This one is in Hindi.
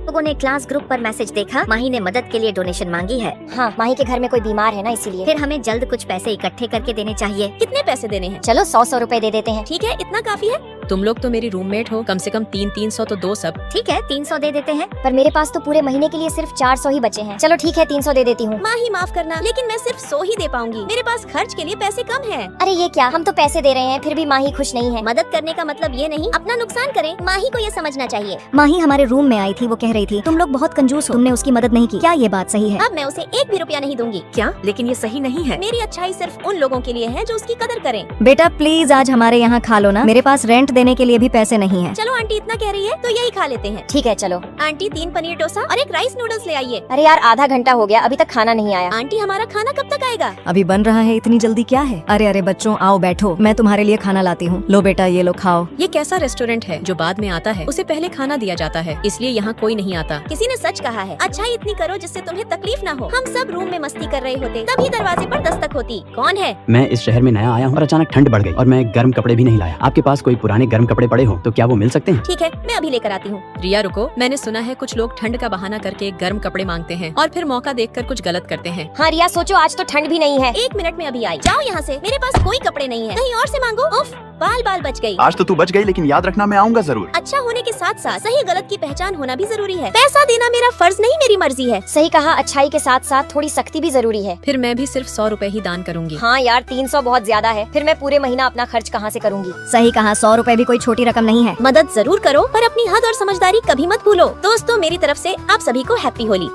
लोगों ने क्लास ग्रुप पर मैसेज देखा, माही ने मदद के लिए डोनेशन मांगी है। हाँ, माही के घर में कोई बीमार है ना, इसीलिए। फिर हमें जल्द कुछ पैसे इकट्ठे करके देने चाहिए। कितने पैसे देने हैं? चलो 100 रुपए दे देते हैं। ठीक है, इतना काफी है। तुम लोग तो मेरी रूममेट हो, कम से कम 300 तो दो सब। ठीक है, 300 दे देते हैं। पर मेरे पास तो पूरे महीने के लिए सिर्फ 400 ही बचे हैं। चलो ठीक है, 300 दे देती हूँ। माही माफ करना, लेकिन मैं सिर्फ 100 ही दे पाऊंगी। मेरे पास खर्च के लिए पैसे कम हैं। अरे ये क्या, हम तो पैसे दे रहे हैं फिर भी माही खुश नहीं है। मदद करने का मतलब ये नहीं अपना नुकसान करें। माही को ये समझना चाहिए। माही हमारे रूम में आई थी, वो कह रही थी तुम लोग बहुत कंजूस हो, तुमने उसकी मदद नहीं की। क्या ये बात सही है? अब मैं उसे 1 भी रुपया नहीं दूंगी। क्या? लेकिन ये सही नहीं है। मेरी अच्छाई सिर्फ उन लोगों के लिए है जो उसकी कदर करें। बेटा प्लीज आज हमारे यहाँ खा लो ना, मेरे पास रेंट देने के लिए भी पैसे नहीं है। चलो आंटी इतना कह रही है तो यही खा लेते हैं। ठीक है चलो। आंटी 3 पनीर डोसा और 1 राइस नूडल्स ले आइए। अरे यार, आधा घंटा हो गया, अभी तक खाना नहीं आया। आंटी हमारा खाना कब तक आएगा? अभी बन रहा है, इतनी जल्दी क्या है? अरे अरे बच्चों आओ बैठो, मैं तुम्हारे लिए खाना लाती हूँ। लो बेटा ये लो खाओ। ये कैसा रेस्टोरेंट है जो बाद में आता है? उसे पहले खाना दिया जाता है, इसलिए यहाँ कोई नहीं आता। किसी ने सच कहा है, अच्छा इतनी करो जिससे तुम्हें तकलीफ ना हो। हम सब रूम में मस्ती कर रहे होते, तभी दरवाजे पर दस्तक होती। कौन है? मैं इस शहर में नया आया हूँ और अचानक ठंड बढ़ गई और मैं गर्म कपड़े भी नहीं लाया। आपके पास कोई पुराने गर्म कपड़े पड़े हो तो क्या वो मिल सकते हैं? ठीक है, मैं अभी लेकर आती हूँ। रिया रुको, मैंने सुना है कुछ लोग ठंड का बहाना करके गर्म कपड़े मांगते हैं और फिर मौका देखकर कुछ गलत करते हैं। हाँ रिया, सोचो आज तो ठंड भी नहीं है। 1 मिनट में अभी आई। जाओ यहाँ से, मेरे पास कोई कपड़े नहीं है। कहीं और से मांगो। उफ, बाल बच गई। आज तो तू बच गई, लेकिन याद रखना मैं आऊंगा जरूर। अच्छा होने के साथ साथ सही गलत की पहचान होना भी जरूरी है। पैसा देना मेरा फर्ज नहीं, मेरी मर्जी है। सही कहा, अच्छाई के साथ साथ थोड़ी सख्ती भी जरूरी है। फिर मैं भी सिर्फ 100 रुपए ही दान करूंगी। हाँ यार, 300 बहुत ज्यादा है, फिर मैं पूरे महीना अपना खर्च कहाँ से करूँगी। सही कहा, 100 रुपए भी कोई छोटी रकम नहीं है। मदद जरूर करो पर अपनी हद और समझदारी कभी मत भूलो। दोस्तों मेरी तरफ से आप सभी को हैप्पी होली।